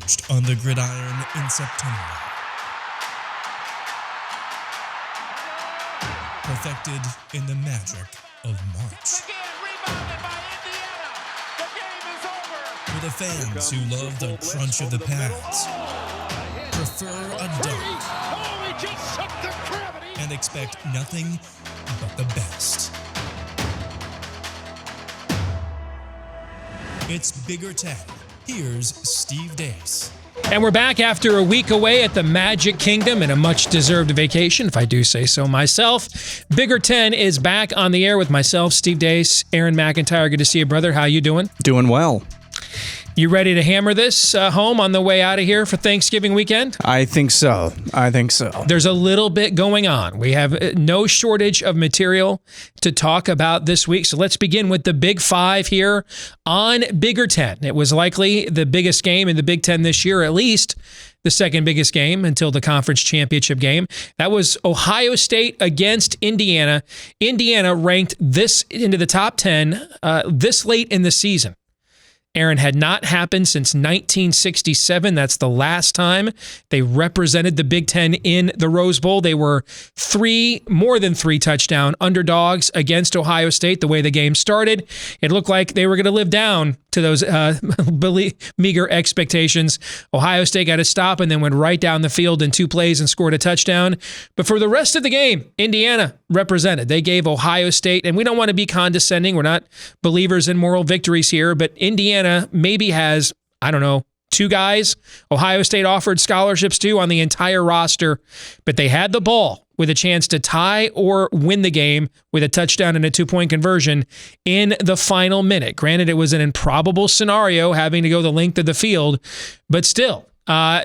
forged on the gridiron in September. Perfected in the magic of March. For the fans who love the crunch of the pads, prefer a dunk, and expect nothing but the best. It's Bigger Ten. Here's Steve Dace. And we're back after a week away at the Magic Kingdom and a much-deserved vacation, if I do say so myself. Bigger Ten is back on the air with myself, Steve Dace, Aaron McIntyre. Good to see you, brother. How you doing? Doing well. You ready to hammer this home on the way out of here for Thanksgiving weekend? I think so. There's a little bit going on. We have no shortage of material to talk about this week. So let's begin with the Big Five here on Bigger Ten. It was likely the biggest game in the Big Ten this year, at least the second biggest game until the conference championship game. That was Ohio State against Indiana. Indiana ranked this into the top 10 this late in the season. Aaron, had not happened since 1967. That's the last time they represented the Big Ten in the Rose Bowl. They were more than three touchdown underdogs against Ohio State. The way the game started, it looked like they were going to live down to those meager expectations. Ohio State got a stop and then went right down the field in 2 plays and scored a touchdown. But for the rest of the game, Indiana represented. They gave Ohio State, and we don't want to be condescending. We're not believers in moral victories here, but Indiana maybe has, 2 guys Ohio State offered scholarships to on the entire roster, but they had the ball with a chance to tie or win the game with a touchdown and a 2-point conversion in the final minute. Granted, it was an improbable scenario having to go the length of the field, but still,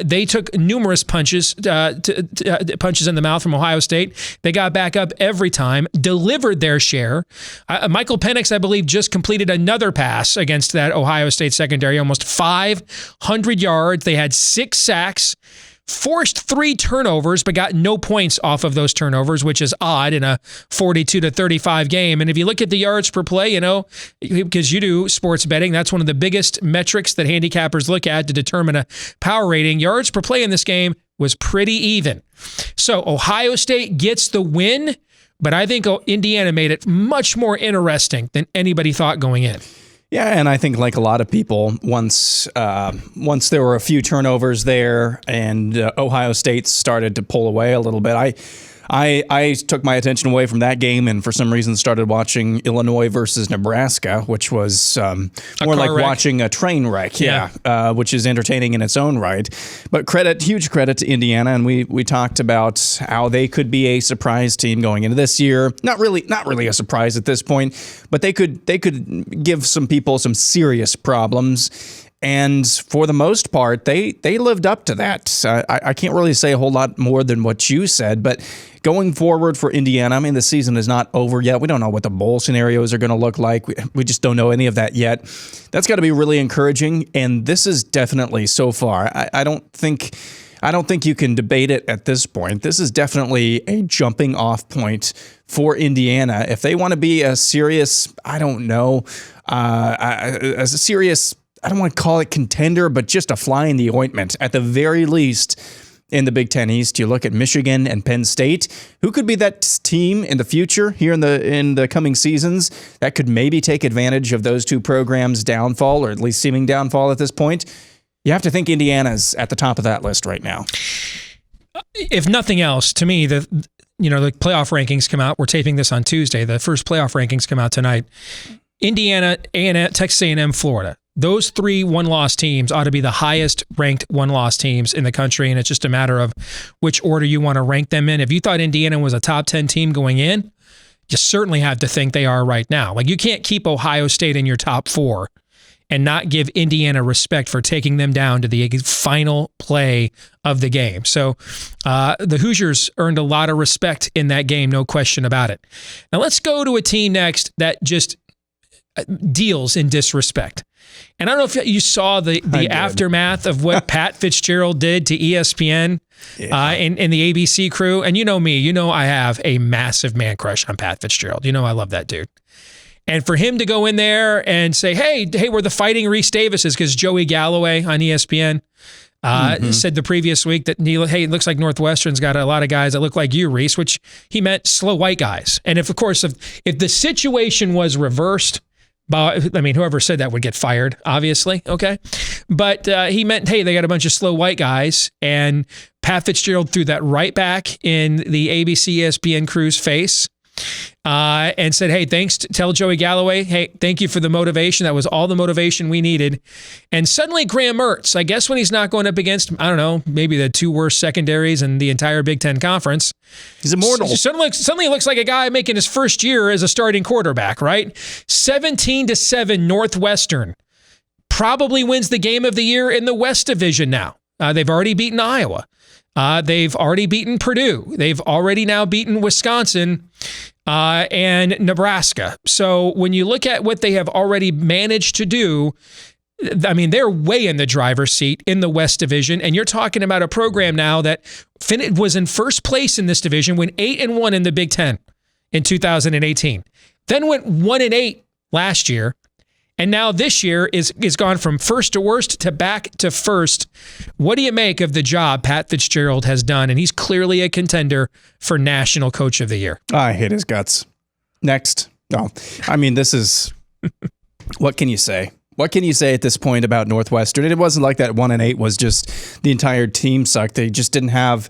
they took numerous punches in the mouth from Ohio State. They got back up every time, delivered their share. Michael Penix, I believe, just completed another pass against that Ohio State secondary, almost 500 yards. They had 6 sacks, forced 3 turnovers, but got no points off of those turnovers, which is odd in a 42-35 game. And if you look at the yards per play, because you do sports betting, that's one of the biggest metrics that handicappers look at to determine a power rating. Yards per play in this game was pretty even. So Ohio State gets the win, but I think Indiana made it much more interesting than anybody thought going in. Yeah, and I think like a lot of people, once there were a few turnovers there and Ohio State started to pull away a little bit, I took my attention away from that game and for some reason started watching Illinois versus Nebraska, which was more like watching a train wreck, which is entertaining in its own right. But huge credit to Indiana, and we talked about how they could be a surprise team going into this year. Not really a surprise at this point, but they could give some people some serious problems. And for the most part, they lived up to that. I can't really say a whole lot more than what you said, but going forward for Indiana, the season is not over yet. We don't know what the bowl scenarios are going to look like. We just don't know any of that yet. That's got to be really encouraging, and this is definitely so far. I don't think you can debate it at this point. This is definitely a jumping off point for Indiana. If they want to be a serious, I don't want to call it contender, but just a fly in the ointment at the very least in the Big Ten East. You look at Michigan and Penn State. Who could be that team in the future here in the coming seasons that could maybe take advantage of those 2 programs' downfall, or at least seeming downfall at this point? You have to think Indiana's at the top of that list right now. If nothing else, to me, the playoff rankings come out. We're taping this on Tuesday. The first playoff rankings come out tonight. Indiana, A&M, Texas A&M, Florida. Those 3 one-loss teams ought to be the highest ranked one-loss teams in the country, and it's just a matter of which order you want to rank them in. If you thought Indiana was a top 10 team going in, you certainly have to think they are right now. Like, you can't keep Ohio State in your top 4 and not give Indiana respect for taking them down to the final play of the game. So the Hoosiers earned a lot of respect in that game, no question about it. Now let's go to a team next that just deals in disrespect. And I don't know if you saw the aftermath of what Pat Fitzgerald did to ESPN and the ABC crew. And you know me, I have a massive man crush on Pat Fitzgerald. I love that dude. And for him to go in there and say, hey, we're the Fighting Reese Davises, because Joey Galloway on ESPN, said the previous week that, hey, it looks like Northwestern's got a lot of guys that look like you, Reese, which he meant slow white guys. And if the situation was reversed, whoever said that would get fired, obviously, okay? But he meant, hey, they got a bunch of slow white guys, and Pat Fitzgerald threw that right back in the ABC ESPN crew's face. And said, hey, tell Joey Galloway, hey, thank you for the motivation. That was all the motivation we needed. And suddenly Graham Mertz, I guess when he's not going up against, I don't know, maybe the two worst secondaries in the entire Big Ten Conference. He's immortal. Suddenly looks like a guy making his first year as a starting quarterback, right? 17-7 Northwestern probably wins the game of the year in the West Division now. They've already beaten Iowa. They've already beaten Purdue. They've already now beaten Wisconsin and Nebraska. So when you look at what they have already managed to do, I mean, they're way in the driver's seat in the West Division. And you're talking about a program now that was in first place in this division, went 8-1 in the Big Ten in 2018, then went 1-8 last year. And now this year is gone from first to worst to back to first. What do you make of the job Pat Fitzgerald has done? And he's clearly a contender for National Coach of the Year. I hate his guts. Next. No, I mean, this is, what can you say? What can you say at this point about Northwestern? It wasn't like that 1-8 was just the entire team sucked. They just didn't have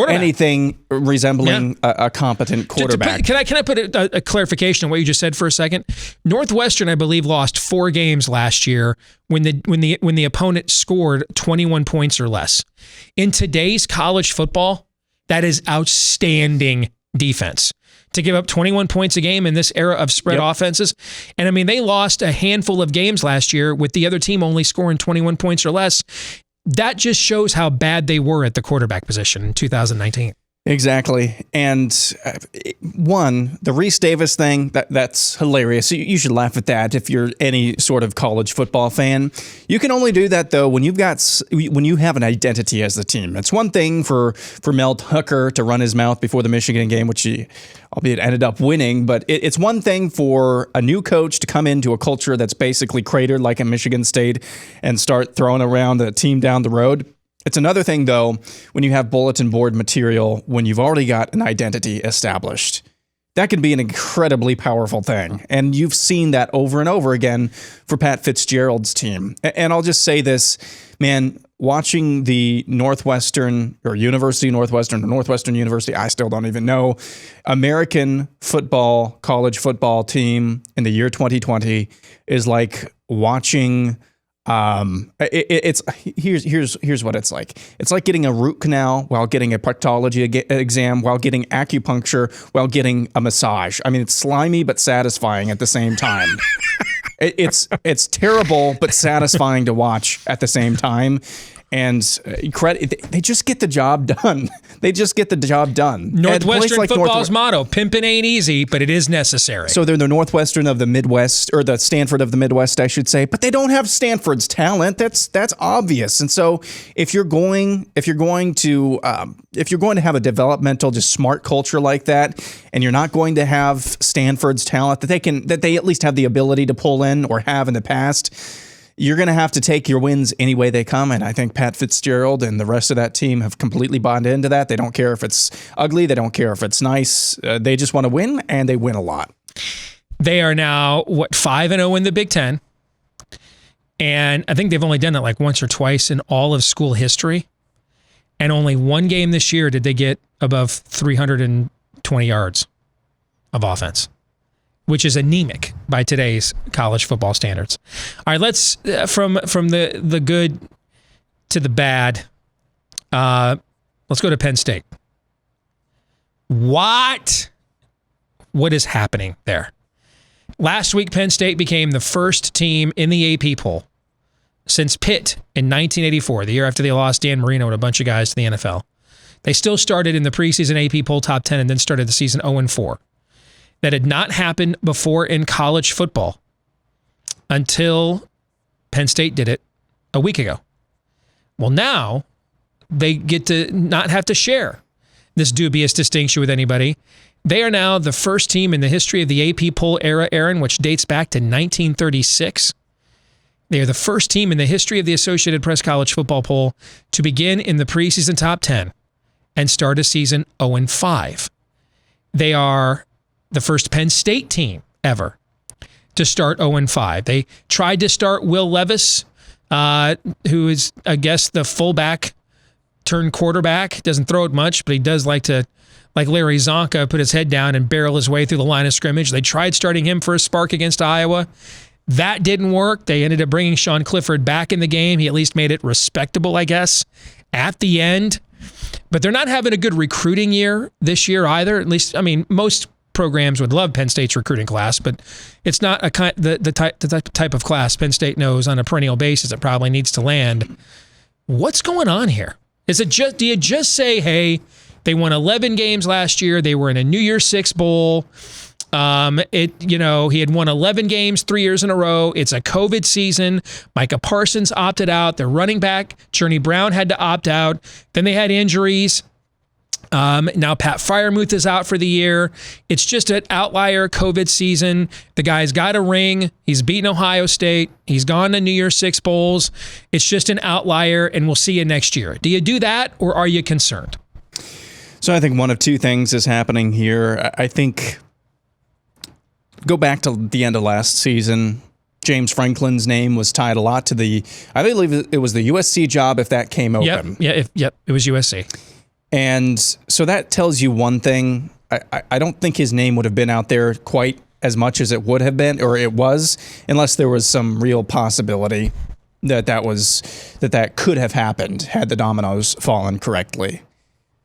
anything resembling a competent quarterback. Can I put a clarification on what you just said for a second? Northwestern, I believe, lost 4 games last year when the opponent scored 21 points or less. In today's college football, that is outstanding defense. To give up 21 points a game in this era of spread offenses. And I mean, they lost a handful of games last year with the other team only scoring 21 points or less. That just shows how bad they were at the quarterback position in 2019. Exactly. And the Reese Davis thing, that's hilarious. You should laugh at that if you're any sort of college football fan. You can only do that, though, when you have an identity as the team. It's one thing for Mel Tucker to run his mouth before the Michigan game, which he, albeit ended up winning, but it's one thing for a new coach to come into a culture that's basically cratered like in Michigan State and start throwing around the team down the road. It's another thing, though, when you have bulletin board material, when you've already got an identity established. That can be an incredibly powerful thing. And you've seen that over and over again for Pat Fitzgerald's team. And I'll just say this, man, watching the Northwestern University, I still don't even know, American football, college football team in the year 2020 is like watching... Here's what it's like. It's like getting a root canal while getting a proctology exam, while getting acupuncture, while getting a massage. I mean, it's slimy but satisfying at the same time. It's terrible but satisfying to watch at the same time. And they just get the job done. Northwestern football's motto, pimpin' ain't easy, but it is necessary. So they're the Northwestern of the Midwest, or the Stanford of the Midwest, I should say, but they don't have Stanford's talent. That's obvious. And so if you're going to have a developmental, just smart culture like that, and you're not going to have Stanford's talent that they at least have the ability to pull in or have in the past, you're going to have to take your wins any way they come. And I think Pat Fitzgerald and the rest of that team have completely bought into that. They don't care if it's ugly. They don't care if it's nice. They just want to win, and they win a lot. They are now, 5-0 in the Big Ten. And I think they've only done that like once or twice in all of school history. And only one game this year did they get above 320 yards of offense, which is anemic by today's college football standards. All right, let's from the good to the bad. Let's go to Penn State. What is happening there? Last week, Penn State became the first team in the AP poll since Pitt in 1984, the year after they lost Dan Marino and a bunch of guys to the NFL. They still started in the preseason AP poll top 10 and then started the season 0-4. That had not happened before in college football until Penn State did it a week ago. Well, now they get to not have to share this dubious distinction with anybody. They are now the first team in the history of the AP poll era, Aaron, which dates back to 1936. They are the first team in the history of the Associated Press College Football Poll to begin in the preseason top 10 and start a season 0-5. They are the first Penn State team ever to start 0-5. They tried to start Will Levis, who is, I guess, the fullback turned quarterback. Doesn't throw it much, but he does like to, like Larry Zonka, put his head down and barrel his way through the line of scrimmage. They tried starting him for a spark against Iowa. That didn't work. They ended up bringing Sean Clifford back in the game. He at least made it respectable, I guess, at the end. But they're not having a good recruiting year this year either. At least, I mean, most programs would love Penn State's recruiting class, but it's not the type of class Penn State knows on a perennial basis it probably needs to land. What's going on here? Is it just, do you just say, hey, they won 11 games last year, they were in a New Year's Six bowl, he had won 11 games 3 years in a row. It's a COVID season. Micah Parsons opted out. Their running back, Journey Brown, had to opt out. Then they had injuries. Now Pat Freiermuth is out for the year. It's just an outlier COVID season. The guy's got a ring. He's beaten Ohio State. He's gone to New Year's Six bowls. It's just an outlier, and we'll see you next year. Do you do that, or are you concerned? So I think one of two things is happening here. I think, go back to the end of last season, James Franklin's name was tied a lot to I believe it was the USC job if that came open. Yep, it was USC. And so that tells you one thing. I don't think his name would have been out there quite as much as it would have been, or it was, unless there was some real possibility that could have happened had the dominoes fallen correctly.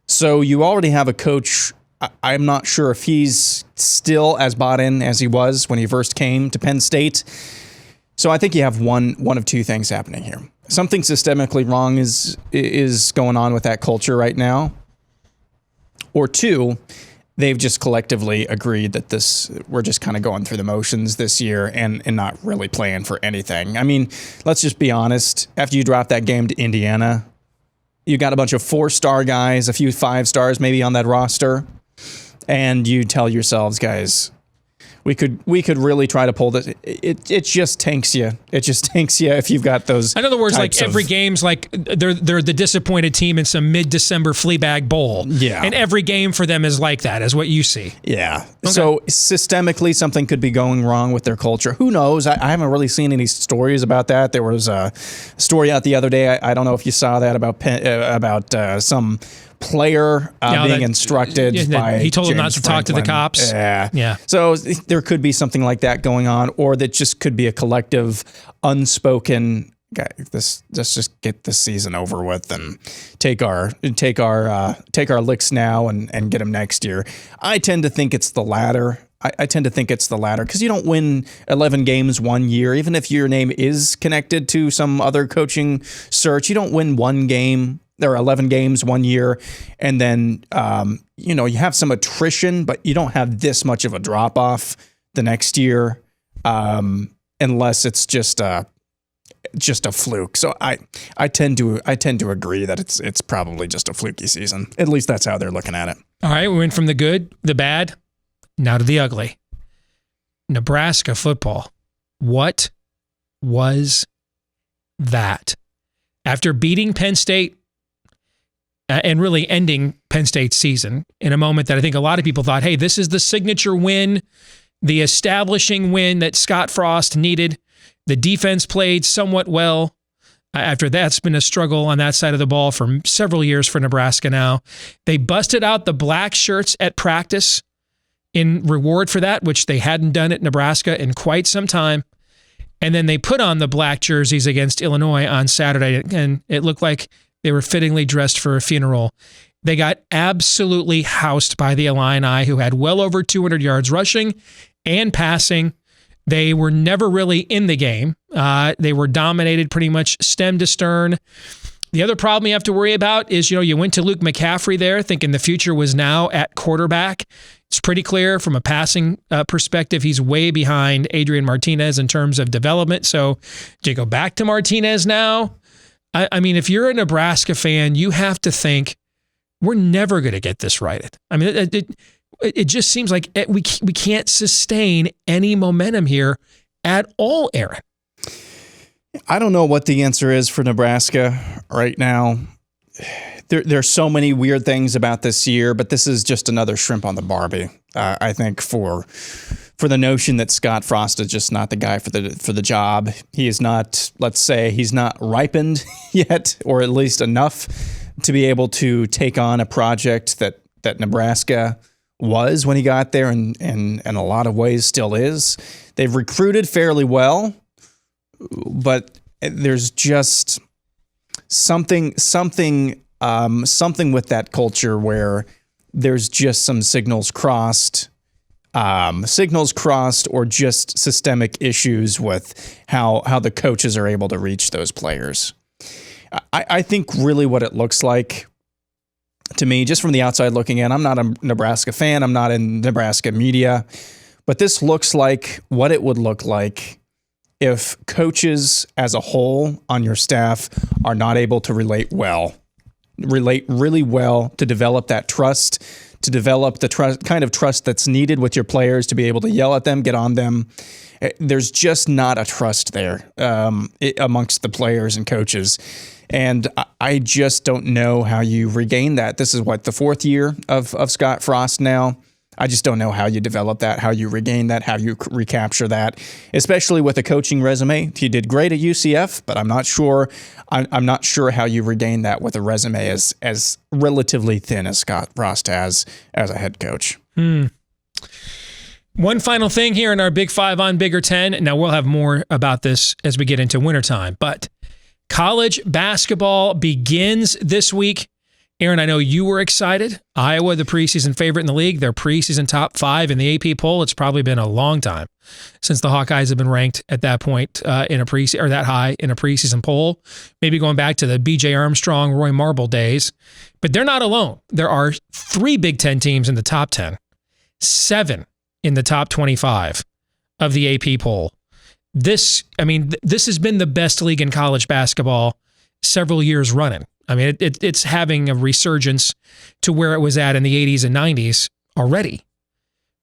So you already have a coach. I'm not sure if he's still as bought in as he was when he first came to Penn State. So I think you have one of two things happening here. Something systemically wrong is going on with that culture right now. Or two, they've just collectively agreed that we're just kind of going through the motions this year and not really playing for anything. I mean, let's just be honest. After you drop that game to Indiana, you got a bunch of 4-star guys, a few 5 stars maybe on that roster, and you tell yourselves, guys, we could really try to pull this. It just tanks you. It just tanks you if you've got those. In other words, like every game's like they're the disappointed team in some mid-December Fleabag bowl. Yeah. And every game for them is like that, is what you see. Yeah. Okay. So systemically, something could be going wrong with their culture. Who knows? I haven't really seen any stories about that. There was a story out the other day. I don't know if you saw that about some player being instructed by he told James him not to Franklin. talk to the cops. Yeah. So there could be something like that going on, or that just could be a collective unspoken, let's just get this season over with and take our licks now and get them next year. I tend to think it's the latter. I tend to think it's the latter because you don't win 11 games one year, even if your name is connected to some other coaching search. You don't win one game. There are 11 games one year, and then you have some attrition, but you don't have this much of a drop off the next year, unless it's just a fluke. So I tend to agree that it's probably just a fluky season. At least that's how they're looking at it. All right, we went from the good, the bad, now to the ugly. Nebraska football. What was that? After beating Penn State and really ending Penn State's season in a moment that I think a lot of people thought, hey, this is the signature win, the establishing win that Scott Frost needed. The defense played somewhat well. After that's been a struggle on that side of the ball for several years for Nebraska now. They busted out the black shirts at practice in reward for that, which they hadn't done at Nebraska in quite some time. And then they put on the black jerseys against Illinois on Saturday, and it looked like they were fittingly dressed for a funeral. They got absolutely housed by the Illini, who had well over 200 yards rushing and passing. They were never really in the game. They were dominated pretty much stem to stern. The other problem you have to worry about is, you went to Luke McCaffrey there thinking the future was now at quarterback. It's pretty clear from a passing perspective, he's way behind Adrian Martinez in terms of development. So do you go back to Martinez now? I mean, if you're a Nebraska fan, you have to think, we're never going to get this right. I mean, it just seems like we can't sustain any momentum here at all, Aaron. I don't know what the answer is for Nebraska right now. There's so many weird things about this year, but this is just another shrimp on the Barbie. I think for the notion that Scott Frost is just not the guy for the job. He is not. Let's say he's not ripened yet, or at least enough to be able to take on a project that Nebraska was when he got there, and in a lot of ways still is. They've recruited fairly well, but there's just something with that culture where there's just some signals crossed, or just systemic issues with how the coaches are able to reach those players. I think really what it looks like to me, just from the outside looking in, I'm not a Nebraska fan, I'm not in Nebraska media, but this looks like what it would look like if coaches as a whole on your staff are not able to relate really well to develop that trust, to develop the kind of trust that's needed with your players to be able to yell at them, get on them. There's just not a trust there amongst the players and coaches. And I just don't know how you regain that. This is the fourth year of Scott Frost now. I just don't know how you develop that, how you regain that, how you recapture that, especially with a coaching resume. He did great at UCF, but I'm not sure how you regain that with a resume as relatively thin as Scott Frost has as a head coach. One final thing here in our Big Five on Bigger 10. Now, we'll have more about this as we get into wintertime, but college basketball begins this week. Aaron, I know you were excited. Iowa, the preseason favorite in the league, their preseason top 5 in the AP poll. It's probably been a long time since the Hawkeyes have been ranked at that point that high in a preseason poll. Maybe going back to the B.J. Armstrong, Roy Marble days. But they're not alone. There are 3 Big Ten teams in the top 10, 7 in the top 25 of the AP poll. This has been the best league in college basketball several years running. I mean, it's having a resurgence to where it was at in the 80s and 90s already.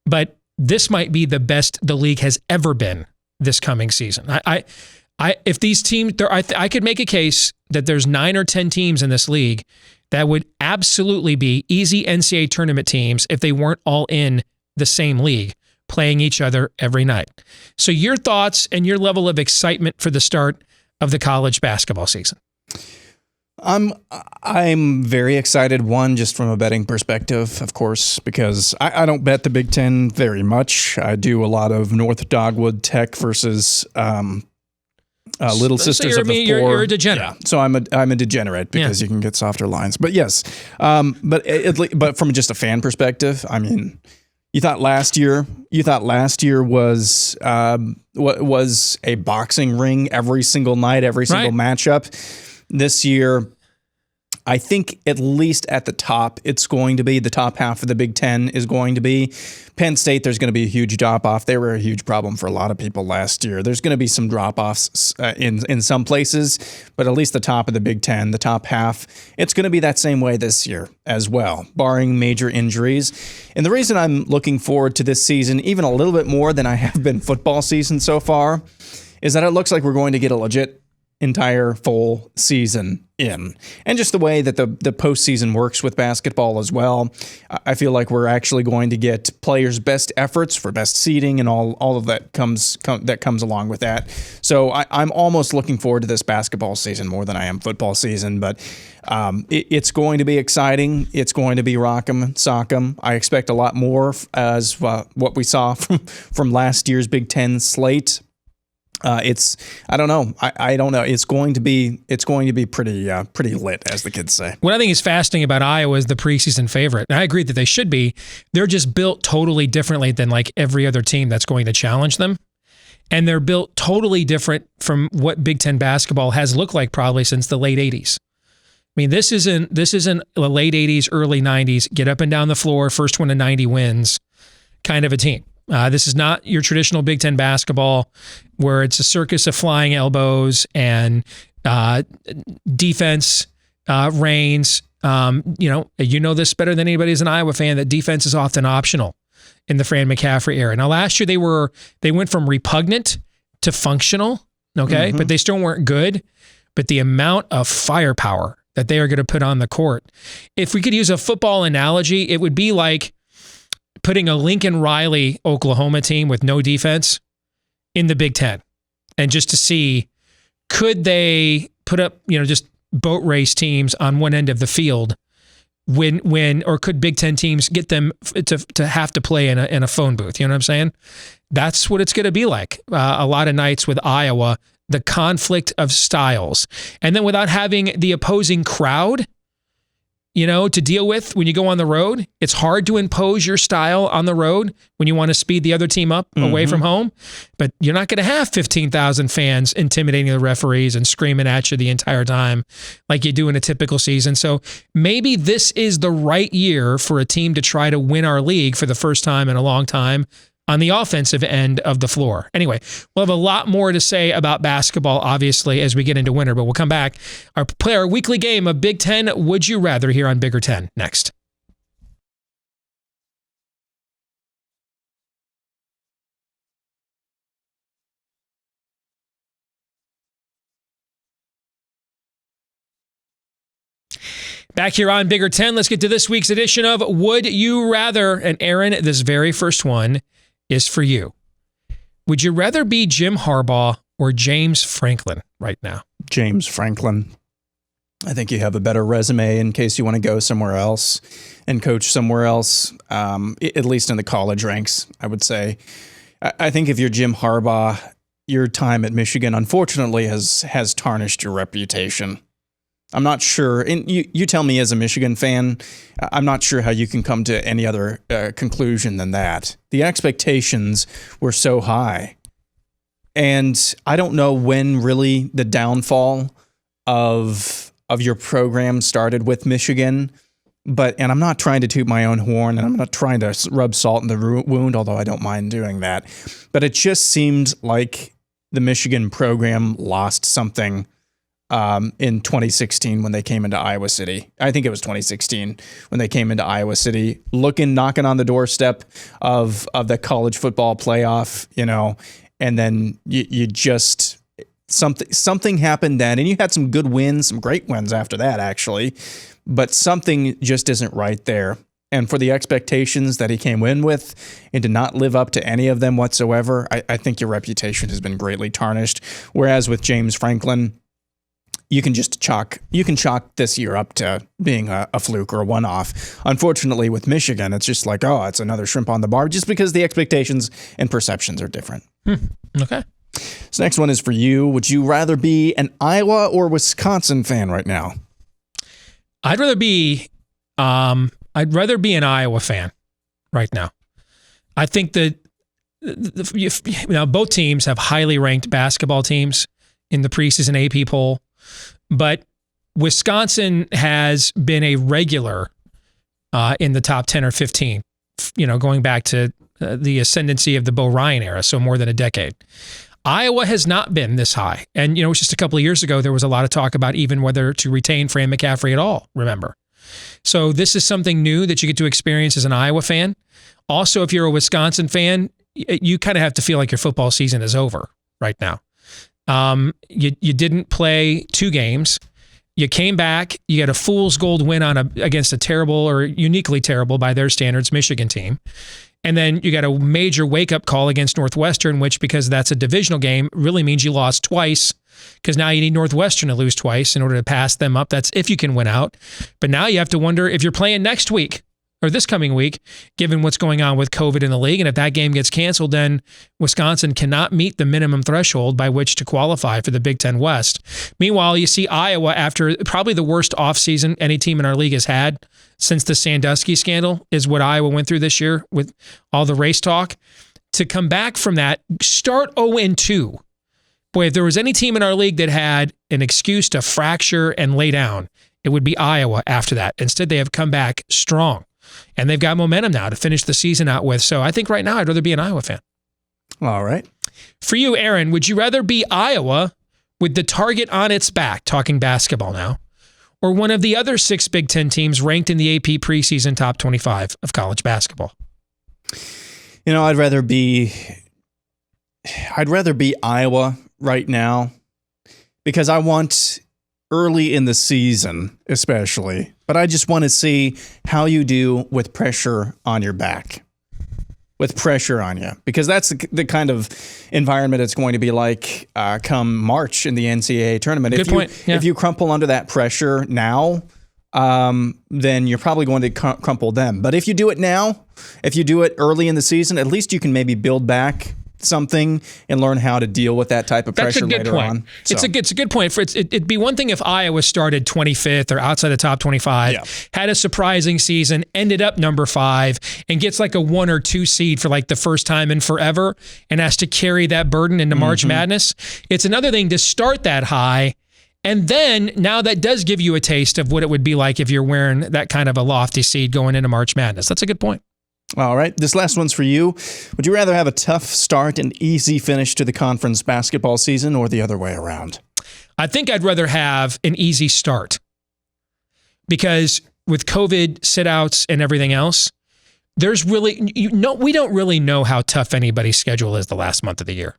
But this might be the best the league has ever been this coming season. If these teams, I could make a case that there's 9 or 10 teams in this league that would absolutely be easy NCAA tournament teams if they weren't all in the same league, playing each other every night. So your thoughts and your level of excitement for the start of the college basketball season? I'm very excited, one, just from a betting perspective, of course, because I don't bet the Big Ten very much. I do a lot of North Dogwood Tech versus Little Sisters of the Four. You're a degenerate. Yeah. So I'm a degenerate because you can get softer lines. But yes, but from just a fan perspective, I mean, you thought last year was a boxing ring every single night, every single matchup. This year, I think at least at the top, it's going to be the top half of the Big Ten is going to be Penn State. There's going to be a huge drop-off. They were a huge problem for a lot of people last year. There's going to be some drop-offs in some places, but at least the top of the Big Ten, the top half, it's going to be that same way this year as well, barring major injuries. And the reason I'm looking forward to this season, even a little bit more than I have been football season so far, is that it looks like we're going to get a legit entire full season in. And just the way that the postseason works with basketball as well, I feel like we're actually going to get players' best efforts for best seeding and all of that comes along with that. So I'm almost looking forward to this basketball season more than I am football season, but it's going to be exciting. It's going to be rock'em sock'em. I expect a lot more as what we saw from last year's Big Ten slate. I don't know. I don't know. It's going to be pretty lit, as the kids say. What I think is fascinating about Iowa is the preseason favorite. And I agree that they should be. They're just built totally differently than like every other team that's going to challenge them. And they're built totally different from what Big Ten basketball has looked like probably since the late 80s. I mean, this isn't the late 80s, early 90s, get up and down the floor, first one to 90 wins kind of a team. This is not your traditional Big Ten basketball where it's a circus of flying elbows and defense reigns. You know this better than anybody as an Iowa fan, that defense is often optional in the Fran McCaffrey era. Now, last year they went from repugnant to functional okay? But they still weren't good. But the amount of firepower that they are going to put on the court, if we could use a football analogy, it would be like putting a Lincoln Riley Oklahoma team with no defense in the Big Ten. And just to see, could they put up, just boat race teams on one end of the field or could Big Ten teams get them to have to play in a phone booth? You know what I'm saying? That's what it's going to be like a lot of nights with Iowa, the conflict of styles. And then without having the opposing crowd, to deal with when you go on the road, it's hard to impose your style on the road when you want to speed the other team up away from home. But you're not going to have 15,000 fans intimidating the referees and screaming at you the entire time like you do in a typical season. So maybe this is the right year for a team to try to win our league for the first time in a long time on the offensive end of the floor. Anyway, we'll have a lot more to say about basketball, obviously, as we get into winter, but we'll come back. Play our weekly game of Big Ten Would You Rather here on Bigger 10 next. Back here on Bigger 10, let's get to this week's edition of Would You Rather. And Aaron, this very first one is for you. Would you rather be Jim Harbaugh or James Franklin right now? James Franklin. I think you have a better resume in case you want to go somewhere else and coach somewhere else, at least in the college ranks, I would say. I think if you're Jim Harbaugh, your time at Michigan, unfortunately, has tarnished your reputation. I'm not sure, and you tell me as a Michigan fan, I'm not sure how you can come to any other conclusion than that. The expectations were so high. And I don't know when really the downfall of your program started with Michigan, and I'm not trying to toot my own horn, and I'm not trying to rub salt in the wound, although I don't mind doing that. But it just seemed like the Michigan program lost something in 2016 when they came into Iowa City. I think it was 2016 when they came into Iowa City, knocking on the doorstep of the college football playoff, and then you just something happened then, and you had some good wins, some great wins after that actually, but something just isn't right there. And for the expectations that he came in with and to not live up to any of them whatsoever, I think your reputation has been greatly tarnished. Whereas with James Franklin, you can chalk this year up to being a fluke or a one-off. Unfortunately, with Michigan, it's just like, it's another shrimp on the bar, just because the expectations and perceptions are different. Okay. This next one is for you. Would you rather be an Iowa or Wisconsin fan right now? I'd rather be an Iowa fan right now. I think that both teams have highly ranked basketball teams in the preseason AP poll. But Wisconsin has been a regular in the top 10 or 15, going back to the ascendancy of the Bo Ryan era, so more than a decade. Iowa has not been this high. And, it was just a couple of years ago, there was a lot of talk about even whether to retain Fran McCaffrey at all, remember? So this is something new that you get to experience as an Iowa fan. Also, if you're a Wisconsin fan, you kind of have to feel like your football season is over right now. You didn't play 2 games. You came back. You got a fool's gold win against a terrible or uniquely terrible by their standards Michigan team. And then you got a major wake-up call against Northwestern, which, because that's a divisional game, really means you lost twice, because now you need Northwestern to lose twice in order to pass them up. That's if you can win out. But now you have to wonder if you're playing next week or this coming week, given what's going on with COVID in the league. And if that game gets canceled, then Wisconsin cannot meet the minimum threshold by which to qualify for the Big Ten West. Meanwhile, you see Iowa, after probably the worst offseason any team in our league has had since the Sandusky scandal, is what Iowa went through this year with all the race talk. To come back from that, start 0-2. Boy, if there was any team in our league that had an excuse to fracture and lay down, it would be Iowa after that. Instead, they have come back strong. And they've got momentum now to finish the season out with. So I think right now I'd rather be an Iowa fan. All right. For you, Aaron, would you rather be Iowa with the target on its back, talking basketball now, or one of the other 6 Big Ten teams ranked in the AP preseason top 25 of college basketball? I'd rather be Iowa right now because I want early in the season, especially, but I just want to see how you do with pressure on your back. With pressure on you, because that's the kind of environment it's going to be like come March in the NCAA tournament. Good point. Yeah. If you crumple under that pressure now, then you're probably going to crumple them. But if you do it now, if you do it early in the season, at least you can maybe build back something and learn how to deal with that type of pressure later on. So. It's a good point. It'd be one thing if Iowa started 25th or outside the top 25, had a surprising season, ended up number 5, and gets like a 1 or 2 seed for like the first time in forever and has to carry that burden into March Madness. It's another thing to start that high. And then now that does give you a taste of what it would be like if you're wearing that kind of a lofty seed going into March Madness. That's a good point. All right, this last one's for you. Would you rather have a tough start and easy finish to the conference basketball season or the other way around? I think I'd rather have an easy start because with COVID sit-outs and everything else, there's really, we don't really know how tough anybody's schedule is the last month of the year.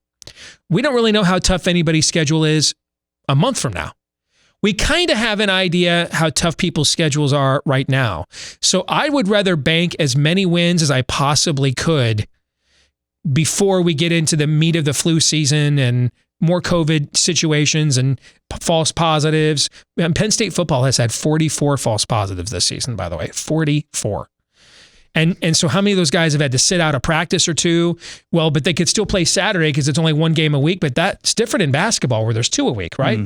We don't really know how tough anybody's schedule is a month from now. We kind of have an idea how tough people's schedules are right now. So I would rather bank as many wins as I possibly could before we get into the meat of the flu season and more COVID situations and false positives. And Penn State football has had 44 false positives this season, by the way, 44. And so how many of those guys have had to sit out a practice or two? Well, but they could still play Saturday because it's only 1 game a week, but that's different in basketball where there's 2 a week, right?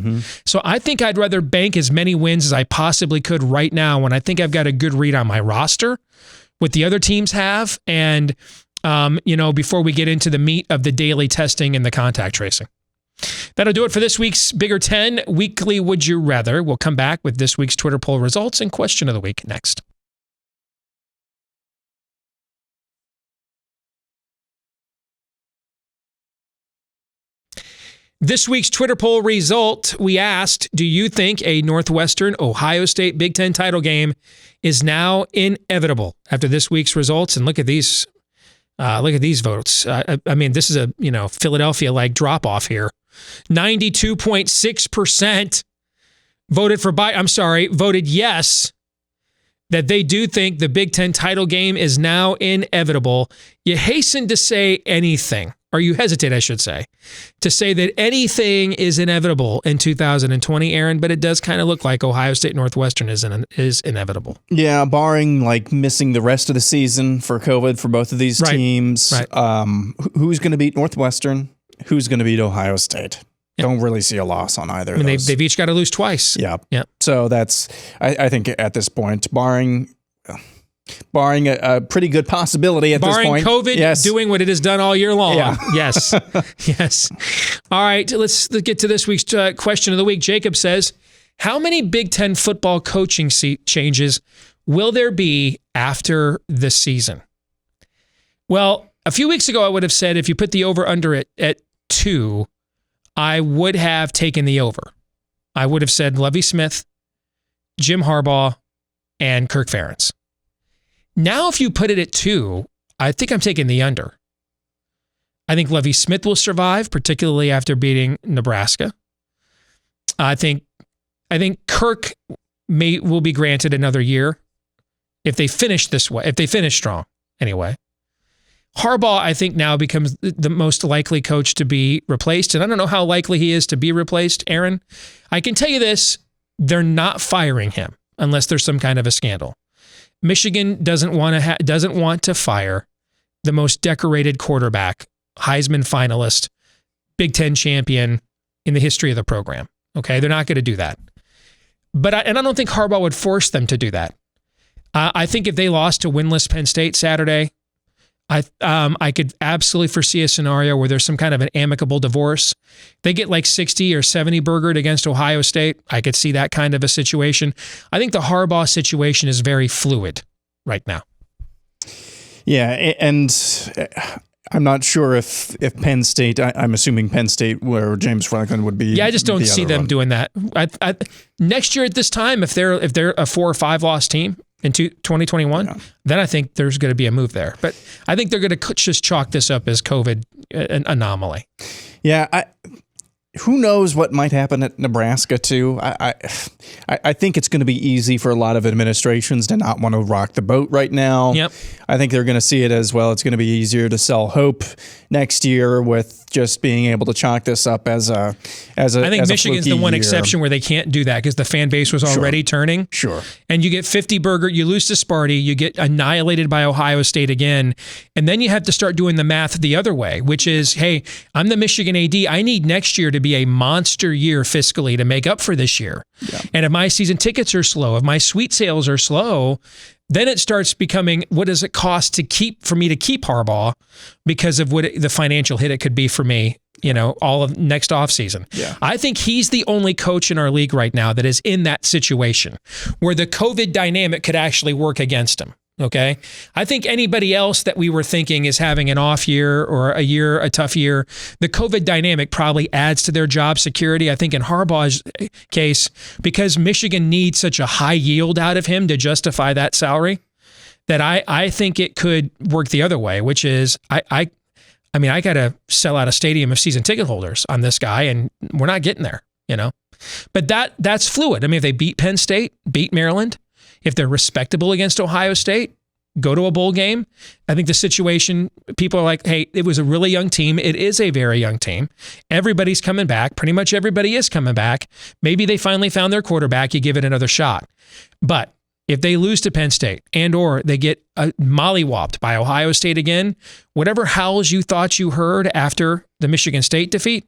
So I think I'd rather bank as many wins as I possibly could right now when I think I've got a good read on my roster, what the other teams have, and before we get into the meat of the daily testing and the contact tracing. That'll do it for this week's Bigger 10 Weekly Would You Rather. We'll come back with this week's Twitter poll results and question of the week next. This week's Twitter poll result, we asked, do you think a Northwestern Ohio State Big Ten title game is now inevitable after this week's results? And look at these votes. I mean, this is a Philadelphia-like drop-off here. 92.6% voted yes, that they do think the Big Ten title game is now inevitable. You hasten to say anything. Or you hesitate, I should say, to say that anything is inevitable in 2020, Aaron, but it does kind of look like Ohio State Northwestern is inevitable. Yeah, barring like missing the rest of the season for COVID for both of these teams. Right. Who's going to beat Northwestern? Who's going to beat Ohio State? Yep. Don't really see a loss on either of those. They've each got to lose twice. Yeah. So that's, I think at this point, barring a pretty good possibility at this point. Barring COVID doing what it has done all year long. Yeah. Yes. Yes. All right, let's get to this week's question of the week. Jacob says, how many Big Ten football coaching seat changes will there be after the season? Well, a few weeks ago, I would have said if you put the over-under at 2, I would have taken the over. I would have said Lovie Smith, Jim Harbaugh, and Kirk Ferentz. Now, if you put it at 2, I think I'm taking the under. I think Lovie Smith will survive, particularly after beating Nebraska. I think Kirk will be granted another year if they finish this way, if they finish strong anyway. Harbaugh, I think, now becomes the most likely coach to be replaced, and I don't know how likely he is to be replaced, Aaron. I can tell you this, they're not firing him unless there's some kind of a scandal. Michigan doesn't want to fire the most decorated quarterback, Heisman finalist, Big Ten champion in the history of the program. Okay, they're not going to do that. But I don't think Harbaugh would force them to do that. I think if they lost to winless Penn State Saturday, I could absolutely foresee a scenario where there's some kind of an amicable divorce. They get like 60 or 70 burgered against Ohio State. I could see that kind of a situation. I think the Harbaugh situation is very fluid right now. Yeah, and I'm not sure if Penn State, I'm assuming Penn State where James Franklin would be. Yeah, I just don't see them doing that. Next year at this time, if they're a 4 or 5 loss team, in 2021, then I think there's going to be a move there. But I think they're going to just chalk this up as COVID an anomaly. Yeah, who knows what might happen at Nebraska too? I think it's going to be easy for a lot of administrations to not want to rock the boat right now. Yep. I think they're going to see it as well. It's going to be easier to sell hope next year with just being able to chalk this up as a. I think Michigan's the one year. exception where they can't do that because the fan base was already turning. Sure. And you get 50 burger, you lose to Sparty, you get annihilated by Ohio State again, and then you have to start doing the math the other way, which is, hey, I'm the Michigan AD. I need next year to be a monster year fiscally to make up for this year. Yeah. And if my season tickets are slow, if my suite sales are slow, then it starts becoming, what does it cost for me to keep Harbaugh because of the financial hit it could be for me, all of next offseason. Yeah. I think he's the only coach in our league right now that is in that situation where the COVID dynamic could actually work against him. Okay. I think anybody else that we were thinking is having an off year or a tough year, the COVID dynamic probably adds to their job security. I think in Harbaugh's case, because Michigan needs such a high yield out of him to justify that salary, that I think it could work the other way, which is I got to sell out a stadium of season ticket holders on this guy, and we're not getting there, But that's fluid. I mean, if they beat Penn State, beat Maryland, if they're respectable against Ohio State, go to a bowl game. I think the situation, people are like, hey, it was a really young team. It is a very young team. Everybody's coming back. Pretty much everybody is coming back. Maybe they finally found their quarterback. You give it another shot. But if they lose to Penn State and or they get mollywopped by Ohio State again, whatever howls you thought you heard after the Michigan State defeat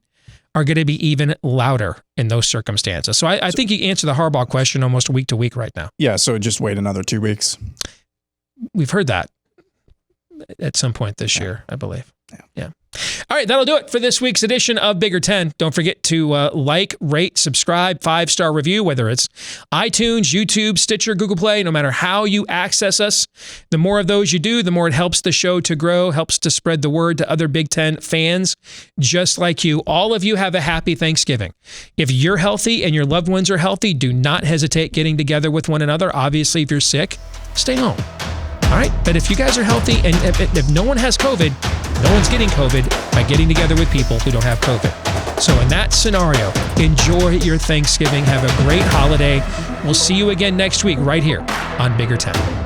are going to be even louder in those circumstances. So I think you answer the Harbaugh question almost week to week right now. Yeah, so just wait another 2 weeks. We've heard that at some point this year, I believe. Yeah. All right, that'll do it for this week's edition of Bigger 10. Don't forget to like, rate, subscribe, 5-star review, whether it's iTunes, YouTube, Stitcher, Google Play, no matter how you access us. The more of those you do, the more it helps the show to grow, helps to spread the word to other Big Ten fans just like you. All of you have a happy Thanksgiving. If you're healthy and your loved ones are healthy, do not hesitate getting together with one another. Obviously, if you're sick, stay home. All right, but if you guys are healthy and if no one has COVID, no one's getting COVID by getting together with people who don't have COVID. So in that scenario, enjoy your Thanksgiving. Have a great holiday. We'll see you again next week right here on Bigger 10.